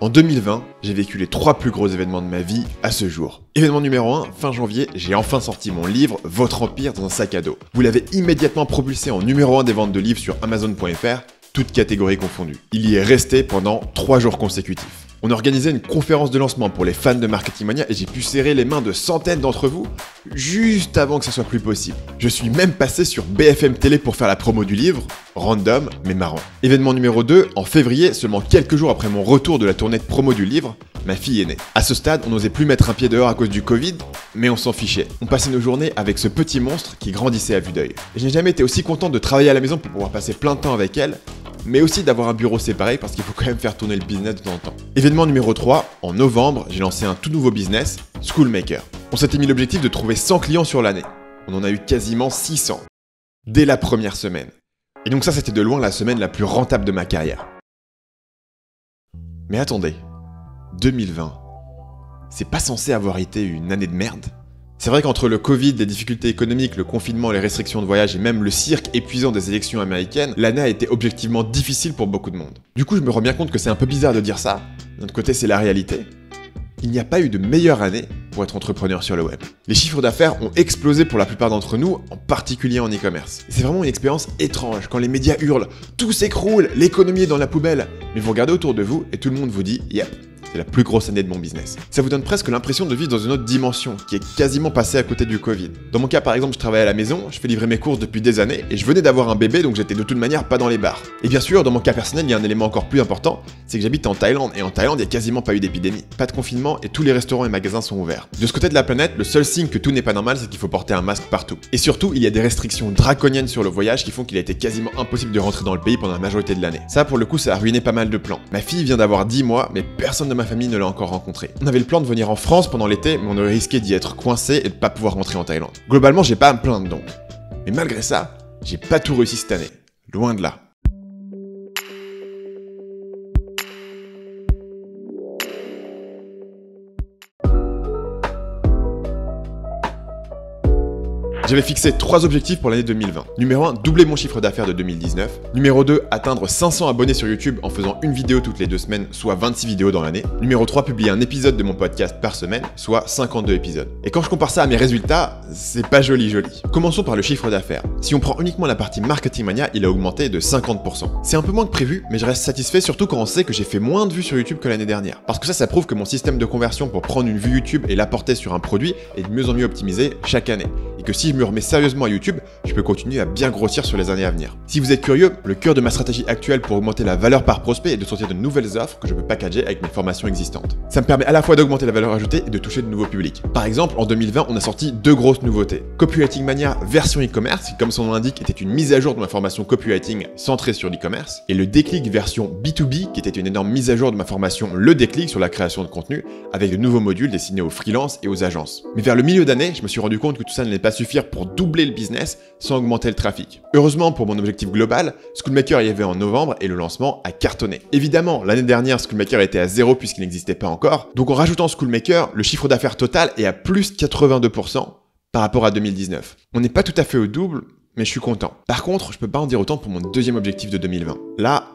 En 2020, j'ai vécu les 3 plus gros événements de ma vie à ce jour. Événement numéro 1, fin janvier, j'ai enfin sorti mon livre « Votre Empire dans un sac à dos ». Vous l'avez immédiatement propulsé en numéro 1 des ventes de livres sur Amazon.fr, toutes catégories confondues. Il y est resté pendant 3 jours consécutifs. On a organisé une conférence de lancement pour les fans de Marketing Mania et j'ai pu serrer les mains de centaines d'entre vous juste avant que ça soit plus possible. Je suis même passé sur BFM Télé pour faire la promo du livre, random mais marrant. Événement numéro 2, en février, seulement quelques jours après mon retour de la tournée de promo du livre, ma fille est née. À ce stade, on n'osait plus mettre un pied dehors à cause du Covid, mais on s'en fichait. On passait nos journées avec ce petit monstre qui grandissait à vue d'œil. Et je n'ai jamais été aussi content de travailler à la maison pour pouvoir passer plein de temps avec elle, mais aussi d'avoir un bureau séparé parce qu'il faut quand même faire tourner le business de temps en temps. Événement numéro 3, en novembre, j'ai lancé un tout nouveau business, Schoolmaker. On s'était mis l'objectif de trouver 100 clients sur l'année. On en a eu quasiment 600, dès la première semaine. Et donc ça, c'était de loin la semaine la plus rentable de ma carrière. Mais attendez, 2020, c'est pas censé avoir été une année de merde ? C'est vrai qu'entre le Covid, les difficultés économiques, le confinement, les restrictions de voyage et même le cirque épuisant des élections américaines, l'année a été objectivement difficile pour beaucoup de monde. Du coup, je me rends bien compte que c'est un peu bizarre de dire ça. D'un autre côté, c'est la réalité. Il n'y a pas eu de meilleure année pour être entrepreneur sur le web. Les chiffres d'affaires ont explosé pour la plupart d'entre nous, en particulier en e-commerce. C'est vraiment une expérience étrange quand les médias hurlent « Tout s'écroule, l'économie est dans la poubelle !» Mais vous regardez autour de vous et tout le monde vous dit « Yep, c'est la plus grosse année de mon business. » Ça vous donne presque l'impression de vivre dans une autre dimension, qui est quasiment passée à côté du Covid. Dans mon cas par exemple, je travaille à la maison, je fais livrer mes courses depuis des années, et je venais d'avoir un bébé, donc j'étais de toute manière pas dans les bars. Et bien sûr, dans mon cas personnel, il y a un élément encore plus important, c'est que j'habite en Thaïlande, et en Thaïlande, il n'y a quasiment pas eu d'épidémie. Pas de confinement, et tous les restaurants et magasins sont ouverts. De ce côté de la planète, le seul signe que tout n'est pas normal, c'est qu'il faut porter un masque partout. Et surtout, il y a des restrictions draconiennes sur le voyage qui font qu'il a été quasiment impossible de rentrer dans le pays pendant la majorité de l'année. Ça, pour le coup, ça a ruiné pas mal de plans. Ma fille vient d'avoir 10 mois, mais personne de ma famille ne l'a encore rencontré. On avait le plan de venir en France pendant l'été, mais on aurait risqué d'y être coincé et de pas pouvoir rentrer en Thaïlande. Globalement, j'ai pas à me plaindre donc. Mais malgré ça, j'ai pas tout réussi cette année. Loin de là. J'avais fixé 3 objectifs pour l'année 2020. Numéro 1, doubler mon chiffre d'affaires de 2019. Numéro 2, atteindre 500 abonnés sur YouTube en faisant une vidéo toutes les 2 semaines, soit 26 vidéos dans l'année. Numéro 3, publier un épisode de mon podcast par semaine, soit 52 épisodes. Et quand je compare ça à mes résultats, c'est pas joli. Commençons par le chiffre d'affaires. Si on prend uniquement la partie Marketing Mania, il a augmenté de 50%. C'est un peu moins que prévu, mais je reste satisfait surtout quand on sait que j'ai fait moins de vues sur YouTube que l'année dernière. Parce que ça prouve que mon système de conversion pour prendre une vue YouTube et l'apporter sur un produit est de mieux en mieux optimisé chaque année. Et que si je me remets sérieusement à YouTube, je peux continuer à bien grossir sur les années à venir. Si vous êtes curieux, le cœur de ma stratégie actuelle pour augmenter la valeur par prospect est de sortir de nouvelles offres que je peux packager avec mes formations existantes. Ça me permet à la fois d'augmenter la valeur ajoutée et de toucher de nouveaux publics. Par exemple, en 2020, on a sorti 2 grosses nouveautés. Copywriting Mania version e-commerce, qui comme son nom l'indique était une mise à jour de ma formation copywriting centrée sur l'e-commerce, et le Déclic version B2B, qui était une énorme mise à jour de ma formation Le Déclic sur la création de contenu, avec de nouveaux modules destinés aux freelances et aux agences. Mais vers le milieu d'année, je me suis rendu compte que tout ça n'allait pas suffire pour doubler le business sans augmenter le trafic. Heureusement pour mon objectif global, Schoolmaker y avait en novembre et le lancement a cartonné. Évidemment, l'année dernière, Schoolmaker était à 0 puisqu'il n'existait pas encore, donc en rajoutant Schoolmaker, le chiffre d'affaires total est à plus 82% par rapport à 2019. On n'est pas tout à fait au double, mais je suis content. Par contre, je peux pas en dire autant pour mon deuxième objectif de 2020. Là,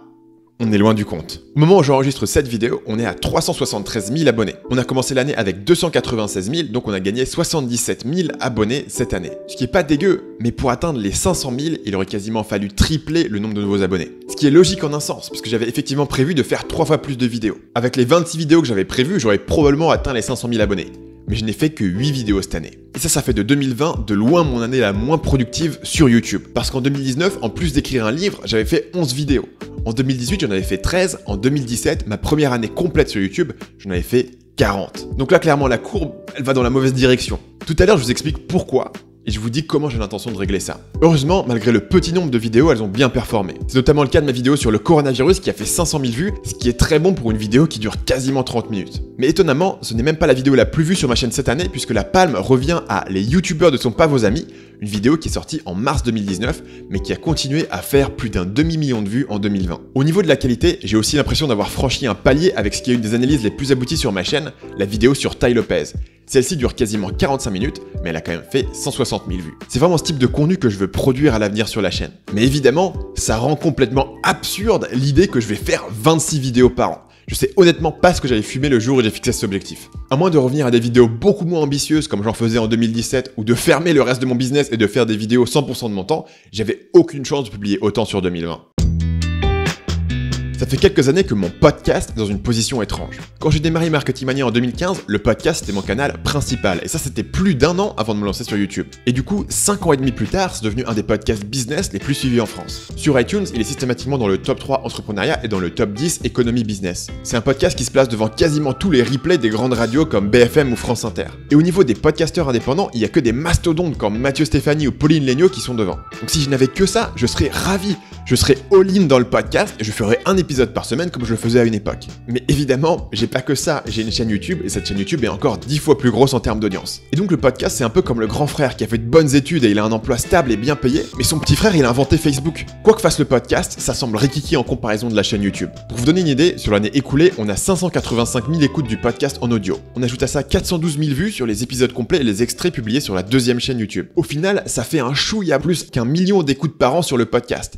on est loin du compte. Au moment où j'enregistre cette vidéo, on est à 373 000 abonnés. On a commencé l'année avec 296 000, donc on a gagné 77 000 abonnés cette année. Ce qui est pas dégueu, mais pour atteindre les 500 000, il aurait quasiment fallu tripler le nombre de nouveaux abonnés. Ce qui est logique en un sens, puisque j'avais effectivement prévu de faire 3 fois plus de vidéos. Avec les 26 vidéos que j'avais prévues, j'aurais probablement atteint les 500 000 abonnés. Mais je n'ai fait que 8 vidéos cette année. Et ça fait de 2020 de loin mon année la moins productive sur YouTube. Parce qu'en 2019, en plus d'écrire un livre, j'avais fait 11 vidéos. En 2018, j'en avais fait 13. En 2017, ma première année complète sur YouTube, j'en avais fait 40. Donc là, clairement, la courbe, elle va dans la mauvaise direction. Tout à l'heure, je vous explique pourquoi. Et je vous dis comment j'ai l'intention de régler ça. Heureusement, malgré le petit nombre de vidéos, elles ont bien performé. C'est notamment le cas de ma vidéo sur le coronavirus qui a fait 500 000 vues, ce qui est très bon pour une vidéo qui dure quasiment 30 minutes. Mais étonnamment, ce n'est même pas la vidéo la plus vue sur ma chaîne cette année, puisque la palme revient à Les youtubeurs ne sont pas vos amis, une vidéo qui est sortie en mars 2019, mais qui a continué à faire plus d'un demi-million de vues en 2020. Au niveau de la qualité, j'ai aussi l'impression d'avoir franchi un palier avec ce qui est une des analyses les plus abouties sur ma chaîne, la vidéo sur Tai Lopez. Celle-ci dure quasiment 45 minutes, mais elle a quand même fait 160 000 vues. C'est vraiment ce type de contenu que je veux produire à l'avenir sur la chaîne. Mais évidemment, ça rend complètement absurde l'idée que je vais faire 26 vidéos par an. Je sais honnêtement pas ce que j'avais fumé le jour où j'ai fixé cet objectif. À moins de revenir à des vidéos beaucoup moins ambitieuses comme j'en faisais en 2017 ou de fermer le reste de mon business et de faire des vidéos 100% de mon temps, j'avais aucune chance de publier autant sur 2020. Ça fait quelques années que mon podcast est dans une position étrange. Quand j'ai démarré Marketing Mania en 2015, le podcast était mon canal principal, et ça c'était plus d'1 an avant de me lancer sur YouTube. Et du coup, 5 ans et demi plus tard, c'est devenu un des podcasts business les plus suivis en France. Sur iTunes, il est systématiquement dans le top 3 entrepreneuriat et dans le top 10 économie business. C'est un podcast qui se place devant quasiment tous les replays des grandes radios comme BFM ou France Inter. Et au niveau des podcasteurs indépendants, il y a que des mastodontes comme Mathieu Stéphanie ou Pauline Léniaud qui sont devant. Donc si je n'avais que ça, je serais ravi. Je serais all-in dans le podcast et je ferais un épisode par semaine comme je le faisais à une époque. Mais évidemment, j'ai pas que ça, j'ai une chaîne YouTube et cette chaîne YouTube est encore 10 fois plus grosse en termes d'audience. Et donc le podcast c'est un peu comme le grand frère qui a fait de bonnes études et il a un emploi stable et bien payé, mais son petit frère il a inventé Facebook. Quoi que fasse le podcast, ça semble rikiki en comparaison de la chaîne YouTube. Pour vous donner une idée, sur l'année écoulée, on a 585 000 écoutes du podcast en audio. On ajoute à ça 412 000 vues sur les épisodes complets et les extraits publiés sur la deuxième chaîne YouTube. Au final, ça fait un chouïa plus qu'1 million d'écoutes par an sur le podcast.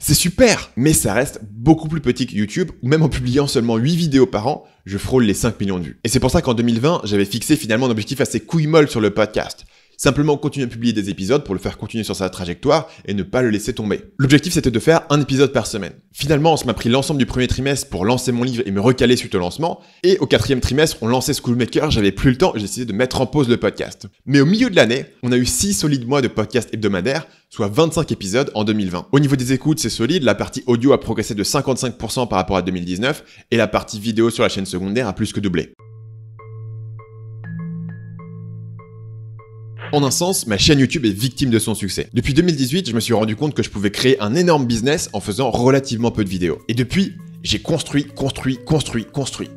C'est super, mais ça reste beaucoup plus petit que YouTube, où même en publiant seulement 8 vidéos par an, je frôle les 5 millions de vues. Et c'est pour ça qu'en 2020, j'avais fixé finalement un objectif assez couille molle sur le podcast. Simplement continuer à publier des épisodes pour le faire continuer sur sa trajectoire et ne pas le laisser tomber. L'objectif c'était de faire un épisode par semaine. Finalement, ça m'a pris l'ensemble du premier trimestre pour lancer mon livre et me recaler suite au lancement. Et au 4e trimestre, on lançait Schoolmaker, j'avais plus le temps et j'ai décidé de mettre en pause le podcast. Mais au milieu de l'année, on a eu 6 solides mois de podcast hebdomadaire, soit 25 épisodes en 2020. Au niveau des écoutes, c'est solide, la partie audio a progressé de 55% par rapport à 2019 et la partie vidéo sur la chaîne secondaire a plus que doublé. En un sens, ma chaîne YouTube est victime de son succès. Depuis 2018, je me suis rendu compte que je pouvais créer un énorme business en faisant relativement peu de vidéos. Et depuis, j'ai construit.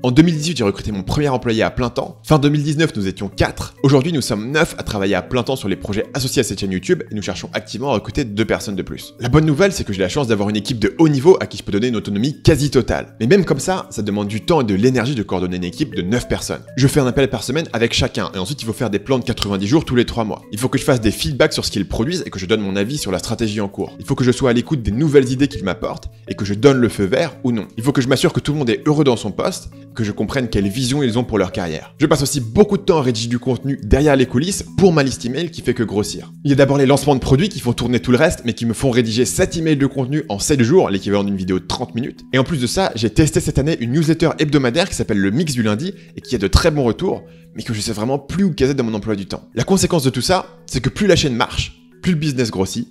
En 2018, j'ai recruté mon premier employé à plein temps. Fin 2019, nous étions 4. Aujourd'hui, nous sommes 9 à travailler à plein temps sur les projets associés à cette chaîne YouTube et nous cherchons activement à recruter 2 personnes de plus. La bonne nouvelle, c'est que j'ai la chance d'avoir une équipe de haut niveau à qui je peux donner une autonomie quasi totale. Mais même comme ça demande du temps et de l'énergie de coordonner une équipe de 9 personnes. Je fais un appel par semaine avec chacun et ensuite il faut faire des plans de 90 jours tous les 3 mois. Il faut que je fasse des feedbacks sur ce qu'ils produisent et que je donne mon avis sur la stratégie en cours. Il faut que je sois à l'écoute des nouvelles idées qu'ils m'apportent et que je donne le feu vert ou non. Il faut que je m'assure que tout le monde est heureux dans son poste, que je comprenne quelle vision ils ont pour leur carrière. Je passe aussi beaucoup de temps à rédiger du contenu derrière les coulisses pour ma liste email qui fait que grossir. Il y a d'abord les lancements de produits qui font tourner tout le reste, mais qui me font rédiger 7 emails de contenu en 7 jours, l'équivalent d'une vidéo de 30 minutes. Et en plus de ça, j'ai testé cette année une newsletter hebdomadaire qui s'appelle le Mix du lundi et qui a de très bons retours, mais que je sais vraiment plus où caser dans mon emploi du temps. La conséquence de tout ça, c'est que plus la chaîne marche, plus le business grossit,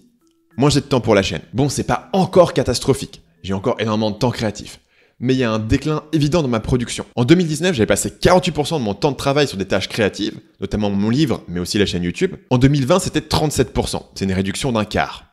moins j'ai de temps pour la chaîne. Bon, c'est pas encore catastrophique. J'ai encore énormément de temps créatif. Mais il y a un déclin évident dans ma production. En 2019, j'avais passé 48% de mon temps de travail sur des tâches créatives, notamment mon livre, mais aussi la chaîne YouTube. En 2020, c'était 37%. C'est une réduction d'un quart.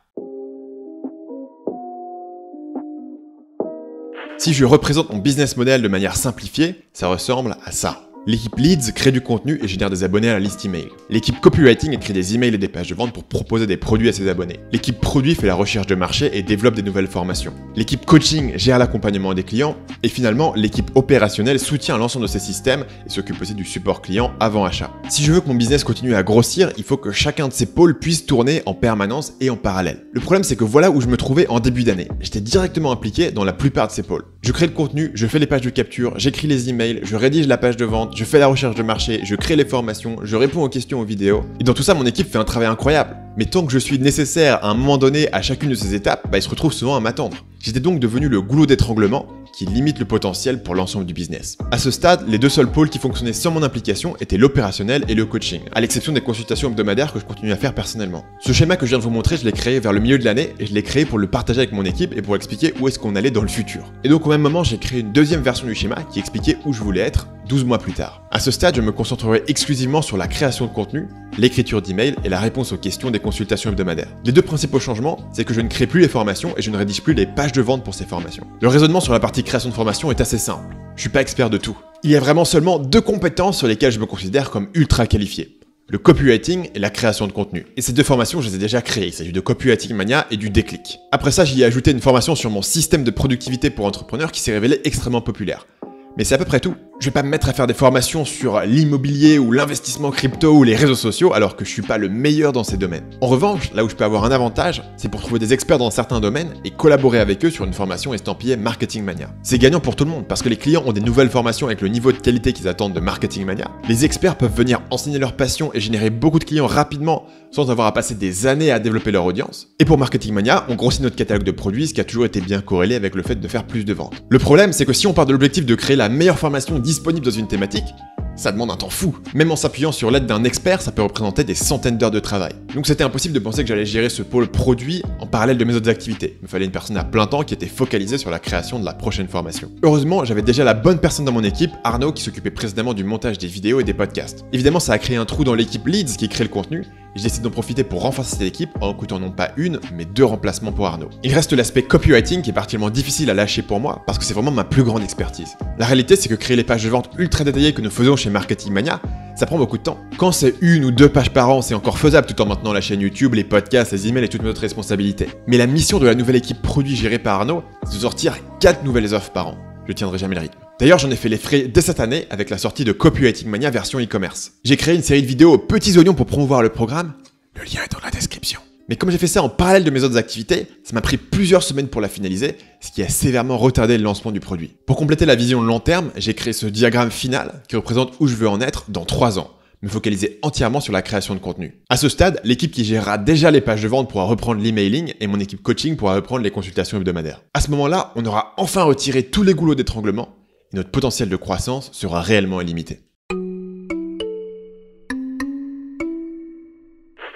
Si je représente mon business model de manière simplifiée, ça ressemble à ça. L'équipe Leads crée du contenu et génère des abonnés à la liste email. L'équipe Copywriting écrit des emails et des pages de vente pour proposer des produits à ses abonnés. L'équipe Produit fait la recherche de marché et développe des nouvelles formations. L'équipe Coaching gère l'accompagnement des clients. Et finalement, l'équipe opérationnelle soutient l'ensemble de ces systèmes et s'occupe aussi du support client avant achat. Si je veux que mon business continue à grossir, il faut que chacun de ces pôles puisse tourner en permanence et en parallèle. Le problème, c'est que voilà où je me trouvais en début d'année. J'étais directement impliqué dans la plupart de ces pôles. Je crée le contenu, je fais les pages de capture, j'écris les emails, je rédige la page de vente, je fais la recherche de marché, je crée les formations, je réponds aux questions aux vidéos. Et dans tout ça, mon équipe fait un travail incroyable. Mais tant que je suis nécessaire à un moment donné à chacune de ces étapes, ils se retrouvent souvent à m'attendre. J'étais donc devenu le goulot d'étranglement qui limite le potentiel pour l'ensemble du business. À ce stade, les 2 seuls pôles qui fonctionnaient sans mon implication étaient l'opérationnel et le coaching, à l'exception des consultations hebdomadaires que je continue à faire personnellement. Ce schéma que je viens de vous montrer, je l'ai créé vers le milieu de l'année et je l'ai créé pour le partager avec mon équipe et pour expliquer où est-ce qu'on allait dans le futur. Et donc au même moment, j'ai créé une deuxième version du schéma qui expliquait où je voulais être 12 mois plus tard. À ce stade, je me concentrerai exclusivement sur la création de contenu, l'écriture d'emails et la réponse aux questions des consultations hebdomadaires. Les 2 principaux changements, c'est que je ne crée plus les formations et je ne rédige plus les pages de vente pour ces formations. Le raisonnement sur la partie création de formation est assez simple. Je suis pas expert de tout. Il y a vraiment seulement 2 compétences sur lesquelles je me considère comme ultra qualifié. Le copywriting et la création de contenu. Et ces 2 formations, je les ai déjà créées. Il s'agit de Copywriting Mania et du Déclic. Après ça, j'y ai ajouté une formation sur mon système de productivité pour entrepreneurs qui s'est révélé extrêmement populaire. Mais c'est à peu près tout. Je vais pas me mettre à faire des formations sur l'immobilier ou l'investissement crypto ou les réseaux sociaux alors que je suis pas le meilleur dans ces domaines. En revanche, là où je peux avoir un avantage, c'est pour trouver des experts dans certains domaines et collaborer avec eux sur une formation estampillée Marketing Mania. C'est gagnant pour tout le monde parce que les clients ont des nouvelles formations avec le niveau de qualité qu'ils attendent de Marketing Mania. Les experts peuvent venir enseigner leur passion et générer beaucoup de clients rapidement sans avoir à passer des années à développer leur audience. Et pour Marketing Mania, on grossit notre catalogue de produits, ce qui a toujours été bien corrélé avec le fait de faire plus de ventes. Le problème, c'est que si on part de l'objectif de créer la meilleure formation disponible dans une thématique, ça demande un temps fou. Même en s'appuyant sur l'aide d'un expert, ça peut représenter des centaines d'heures de travail. Donc c'était impossible de penser que j'allais gérer ce pôle produit en parallèle de mes autres activités. Il me fallait une personne à plein temps qui était focalisée sur la création de la prochaine formation. Heureusement, j'avais déjà la bonne personne dans mon équipe, Arnaud, qui s'occupait précédemment du montage des vidéos et des podcasts. Évidemment, ça a créé un trou dans l'équipe Leads qui crée le contenu, et j'ai décidé d'en profiter pour renforcer cette équipe en recrutant non pas une, mais 2 remplacements pour Arnaud. Il reste l'aspect copywriting qui est particulièrement difficile à lâcher pour moi parce que c'est vraiment ma plus grande expertise. La réalité, c'est que créer les pages de vente ultra détaillées que nous faisons chez Marketing Mania, ça prend beaucoup de temps. Quand c'est 1 ou 2 pages par an, c'est encore faisable tout en maintenant la chaîne YouTube, les podcasts, les emails et toutes mes autres responsabilités. Mais la mission de la nouvelle équipe produit gérée par Arnaud, c'est de sortir 4 nouvelles offres par an. Je tiendrai jamais le rythme. D'ailleurs, j'en ai fait les frais dès cette année avec la sortie de Copywriting Mania version e-commerce. J'ai créé une série de vidéos aux petits oignons pour promouvoir le programme. Le lien est dans la description. Mais comme j'ai fait ça en parallèle de mes autres activités, ça m'a pris plusieurs semaines pour la finaliser, ce qui a sévèrement retardé le lancement du produit. Pour compléter la vision long terme, j'ai créé ce diagramme final qui représente où je veux en être dans 3 ans, me focaliser entièrement sur la création de contenu. À ce stade, l'équipe qui gérera déjà les pages de vente pourra reprendre l'emailing et mon équipe coaching pourra reprendre les consultations hebdomadaires. À ce moment-là, on aura enfin retiré tous les goulots d'étranglement et notre potentiel de croissance sera réellement illimité.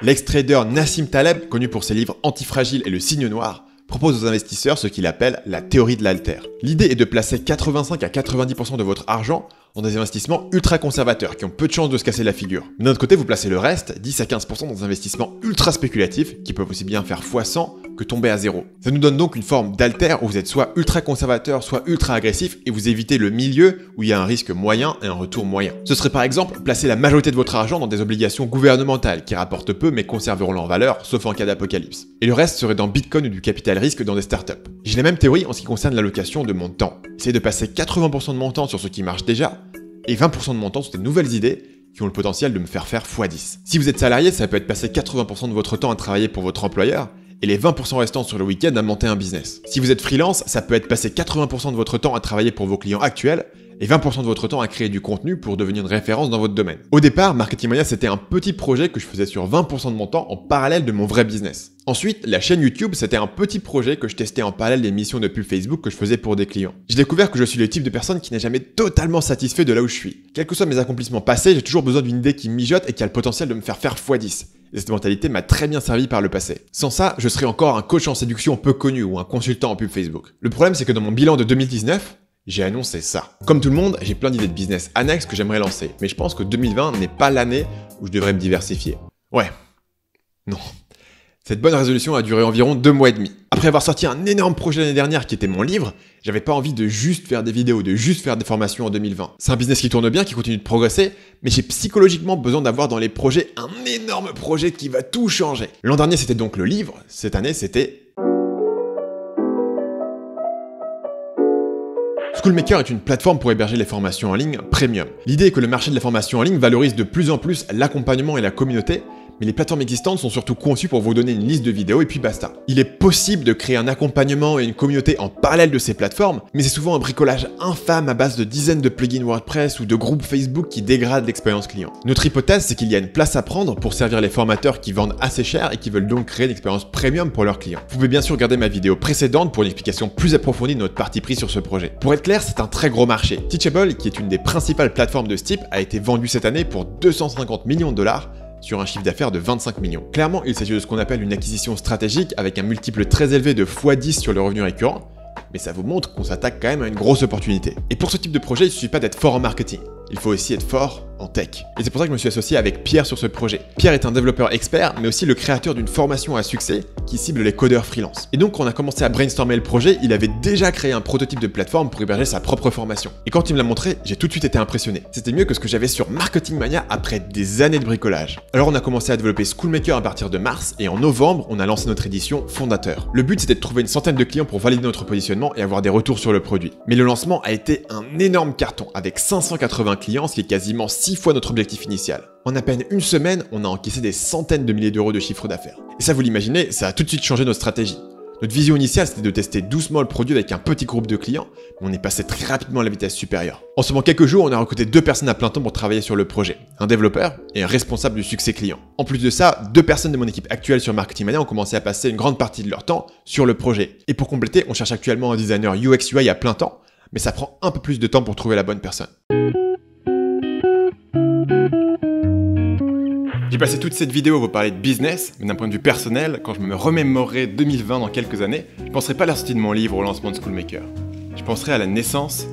L'ex-trader Nassim Taleb, connu pour ses livres Antifragile et Le Signe Noir, propose aux investisseurs ce qu'il appelle la théorie de l'alter. L'idée est de placer 85 à 90% de votre argent dans des investissements ultra conservateurs qui ont peu de chances de se casser la figure. Mais d'un autre côté, vous placez le reste, 10 à 15% dans des investissements ultra spéculatifs qui peuvent aussi bien faire x100 que tomber à 0. Ça nous donne donc une forme d'alter où vous êtes soit ultra conservateur, soit ultra agressif et vous évitez le milieu où il y a un risque moyen et un retour moyen. Ce serait par exemple placer la majorité de votre argent dans des obligations gouvernementales qui rapportent peu mais conserveront leur valeur, sauf en cas d'apocalypse. Et le reste serait dans Bitcoin ou du capital risque dans des startups. J'ai la même théorie en ce qui concerne l'allocation de mon temps. Essayez de passer 80% de mon temps sur ce qui marche déjà et 20% de mon temps sur des nouvelles idées qui ont le potentiel de me faire faire x10. Si vous êtes salarié, ça peut être passer 80% de votre temps à travailler pour votre employeur et les 20% restants sur le week-end à monter un business. Si vous êtes freelance, ça peut être passer 80% de votre temps à travailler pour vos clients actuels et 20% de votre temps à créer du contenu pour devenir une référence dans votre domaine. Au départ, Marketing Mania, c'était un petit projet que je faisais sur 20% de mon temps en parallèle de mon vrai business. Ensuite, la chaîne YouTube, c'était un petit projet que je testais en parallèle des missions de pub Facebook que je faisais pour des clients. J'ai découvert que je suis le type de personne qui n'est jamais totalement satisfait de là où je suis. Quels que soient mes accomplissements passés, j'ai toujours besoin d'une idée qui mijote et qui a le potentiel de me faire x10. Et cette mentalité m'a très bien servi par le passé. Sans ça, je serais encore un coach en séduction peu connu ou un consultant en pub Facebook. Le problème, c'est que dans mon bilan de 2019, j'ai annoncé ça. Comme tout le monde, j'ai plein d'idées de business annexes que j'aimerais lancer, mais je pense que 2020 n'est pas l'année où je devrais me diversifier. Ouais. Non. Cette bonne résolution a duré environ 2 mois et demi. Après avoir sorti un énorme projet l'année dernière qui était mon livre, j'avais pas envie de juste faire des vidéos, de juste faire des formations en 2020. C'est un business qui tourne bien, qui continue de progresser, mais j'ai psychologiquement besoin d'avoir dans les projets un énorme projet qui va tout changer. L'an dernier, c'était donc le livre. Cette année, c'était Schoolmaker est une plateforme pour héberger les formations en ligne premium. L'idée est que le marché de la formation en ligne valorise de plus en plus l'accompagnement et la communauté, mais les plateformes existantes sont surtout conçues pour vous donner une liste de vidéos et puis basta. Il est possible de créer un accompagnement et une communauté en parallèle de ces plateformes, mais c'est souvent un bricolage infâme à base de dizaines de plugins WordPress ou de groupes Facebook qui dégradent l'expérience client. Notre hypothèse, c'est qu'il y a une place à prendre pour servir les formateurs qui vendent assez cher et qui veulent donc créer une expérience premium pour leurs clients. Vous pouvez bien sûr regarder ma vidéo précédente pour une explication plus approfondie de notre parti pris sur ce projet. Pour être clair, c'est un très gros marché. Teachable, qui est une des principales plateformes de ce type, a été vendue cette année pour 250 millions de dollars sur un chiffre d'affaires de 25 millions. Clairement, il s'agit de ce qu'on appelle une acquisition stratégique avec un multiple très élevé de x10 sur le revenu récurrent, mais ça vous montre qu'on s'attaque quand même à une grosse opportunité. Et pour ce type de projet, il ne suffit pas d'être fort en marketing, il faut aussi être fort en en tech. Et c'est pour ça que je me suis associé avec Pierre sur ce projet. Pierre est un développeur expert, mais aussi le créateur d'une formation à succès qui cible les codeurs freelance. Et donc quand on a commencé à brainstormer le projet, il avait déjà créé un prototype de plateforme pour héberger sa propre formation. Et quand il me l'a montré, j'ai tout de suite été impressionné. C'était mieux que ce que j'avais sur Marketing Mania après des années de bricolage. Alors on a commencé à développer Schoolmaker à partir de mars, et en novembre, on a lancé notre édition fondateur. Le but c'était de trouver une centaine de clients pour valider notre positionnement et avoir des retours sur le produit. Mais le lancement a été un énorme carton, avec 580 clients, ce qui est quasiment 6 fois notre objectif initial. En à peine une semaine, on a encaissé des centaines de milliers d'euros de chiffre d'affaires. Et ça, vous l'imaginez, ça a tout de suite changé notre stratégie. Notre vision initiale, c'était de tester doucement le produit avec un petit groupe de clients, mais on est passé très rapidement à la vitesse supérieure. En seulement quelques jours, on a recruté 2 personnes à plein temps pour travailler sur le projet, un développeur et un responsable du succès client. En plus de ça, 2 personnes de mon équipe actuelle sur Marketing Mania ont commencé à passer une grande partie de leur temps sur le projet. Et pour compléter, on cherche actuellement un designer UX UI à plein temps, mais ça prend un peu plus de temps pour trouver la bonne personne. J'ai passé toute cette vidéo à vous parler de business, mais d'un point de vue personnel, quand je me remémorerai 2020 dans quelques années, je ne penserai pas à la sortie de mon livre au lancement de Schoolmaker. Je penserai à la naissance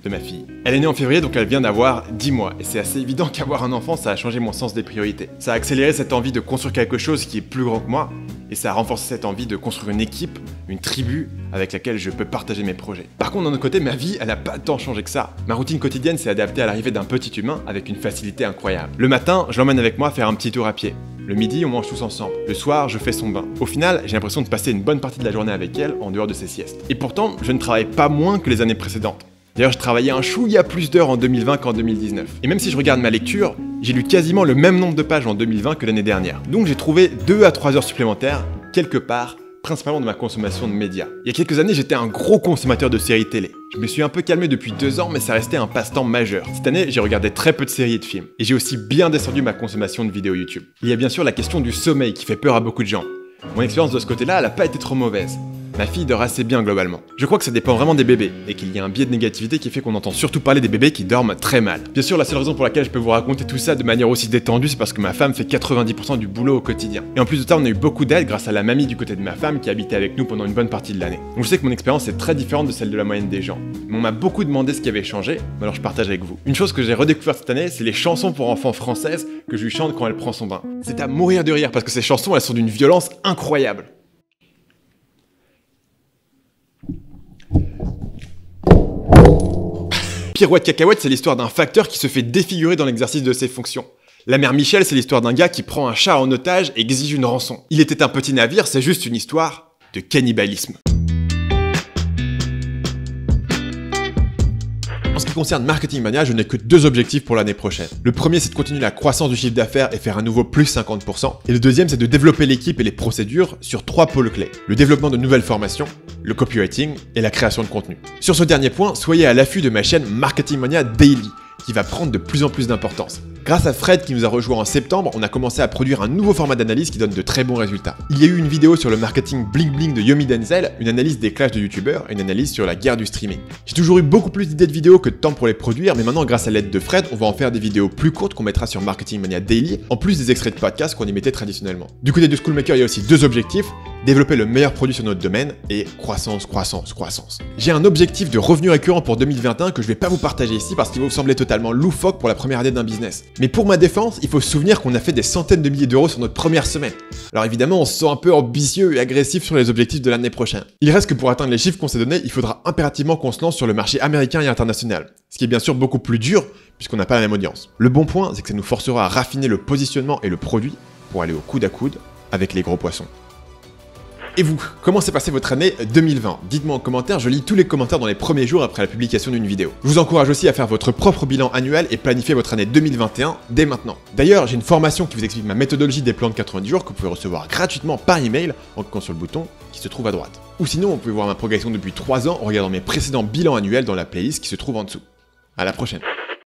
de ma fille. Elle est née en février, donc elle vient d'avoir 10 mois, et c'est assez évident qu'avoir un enfant, ça a changé mon sens des priorités. Ça a accéléré cette envie de construire quelque chose qui est plus grand que moi, et ça a renforcé cette envie de construire une équipe, une tribu, avec laquelle je peux partager mes projets. Par contre, d'un autre côté, ma vie, elle a pas tant changé que ça. Ma routine quotidienne s'est adaptée à l'arrivée d'un petit humain avec une facilité incroyable. Le matin, je l'emmène avec moi faire un petit tour à pied. Le midi, on mange tous ensemble. Le soir, je fais son bain. Au final, j'ai l'impression de passer une bonne partie de la journée avec elle en dehors de ses siestes. Et pourtant, je ne travaille pas moins que les années précédentes. D'ailleurs, je travaillais un chouïa plus d'heures en 2020 qu'en 2019. Et même si je regarde ma lecture, j'ai lu quasiment le même nombre de pages en 2020 que l'année dernière. Donc j'ai trouvé 2 à 3 heures supplémentaires, quelque part, principalement de ma consommation de médias. Il y a quelques années, j'étais un gros consommateur de séries télé. Je me suis un peu calmé depuis 2 ans, mais ça restait un passe-temps majeur. Cette année, j'ai regardé très peu de séries et de films. Et j'ai aussi bien descendu ma consommation de vidéos YouTube. Il y a bien sûr la question du sommeil qui fait peur à beaucoup de gens. Mon expérience de ce côté-là, elle n'a pas été trop mauvaise. Ma fille dort assez bien globalement. Je crois que ça dépend vraiment des bébés, et qu'il y a un biais de négativité qui fait qu'on entend surtout parler des bébés qui dorment très mal. Bien sûr, la seule raison pour laquelle je peux vous raconter tout ça de manière aussi détendue, c'est parce que ma femme fait 90% du boulot au quotidien. Et en plus de ça, on a eu beaucoup d'aide grâce à la mamie du côté de ma femme qui habitait avec nous pendant une bonne partie de l'année. Donc je sais que mon expérience est très différente de celle de la moyenne des gens. Mais on m'a beaucoup demandé ce qui avait changé, alors je partage avec vous. Une chose que j'ai redécouvert cette année, c'est les chansons pour enfants françaises que je lui chante quand elle prend son bain. C'est à mourir de rire parce que ces chansons, elles sont d'une violence incroyable. Pirouette Cacahuète, c'est l'histoire d'un facteur qui se fait défigurer dans l'exercice de ses fonctions. La mère Michel, c'est l'histoire d'un gars qui prend un chat en otage et exige une rançon. Il était un petit navire, c'est juste une histoire de cannibalisme. En ce qui concerne Marketing Mania, je n'ai que 2 objectifs pour l'année prochaine. Le premier, c'est de continuer la croissance du chiffre d'affaires et faire un nouveau plus 50%. Et le deuxième, c'est de développer l'équipe et les procédures sur 3 pôles clés. Le développement de nouvelles formations, le copywriting et la création de contenu. Sur ce dernier point, soyez à l'affût de ma chaîne Marketing Mania Daily, qui va prendre de plus en plus d'importance. Grâce à Fred qui nous a rejoint en septembre, on a commencé à produire un nouveau format d'analyse qui donne de très bons résultats. Il y a eu une vidéo sur le marketing bling bling de Yomi Denzel, une analyse des clashs de youtubeurs et une analyse sur la guerre du streaming. J'ai toujours eu beaucoup plus d'idées de vidéos que de temps pour les produire, mais maintenant grâce à l'aide de Fred, on va en faire des vidéos plus courtes qu'on mettra sur Marketing Mania Daily, en plus des extraits de podcasts qu'on y mettait traditionnellement. Du côté de Schoolmaker, il y a aussi 2 objectifs. Développer le meilleur produit sur notre domaine et croissance. J'ai un objectif de revenu récurrent pour 2021 que je vais pas vous partager ici parce qu'il va vous sembler totalement loufoque pour la première année d'un business. Mais pour ma défense, il faut se souvenir qu'on a fait des centaines de milliers d'euros sur notre première semaine. Alors évidemment, on se sent un peu ambitieux et agressif sur les objectifs de l'année prochaine. Il reste que pour atteindre les chiffres qu'on s'est donnés, il faudra impérativement qu'on se lance sur le marché américain et international. Ce qui est bien sûr beaucoup plus dur puisqu'on n'a pas la même audience. Le bon point, c'est que ça nous forcera à raffiner le positionnement et le produit pour aller au coude à coude avec les gros poissons. Et vous, comment s'est passée votre année 2020? Dites-moi en commentaire, je lis tous les commentaires dans les premiers jours après la publication d'une vidéo. Je vous encourage aussi à faire votre propre bilan annuel et planifier votre année 2021 dès maintenant. D'ailleurs, j'ai une formation qui vous explique ma méthodologie des plans de 90 jours que vous pouvez recevoir gratuitement par email en cliquant sur le bouton qui se trouve à droite. Ou sinon, vous pouvez voir ma progression depuis 3 ans en regardant mes précédents bilans annuels dans la playlist qui se trouve en dessous. À la prochaine.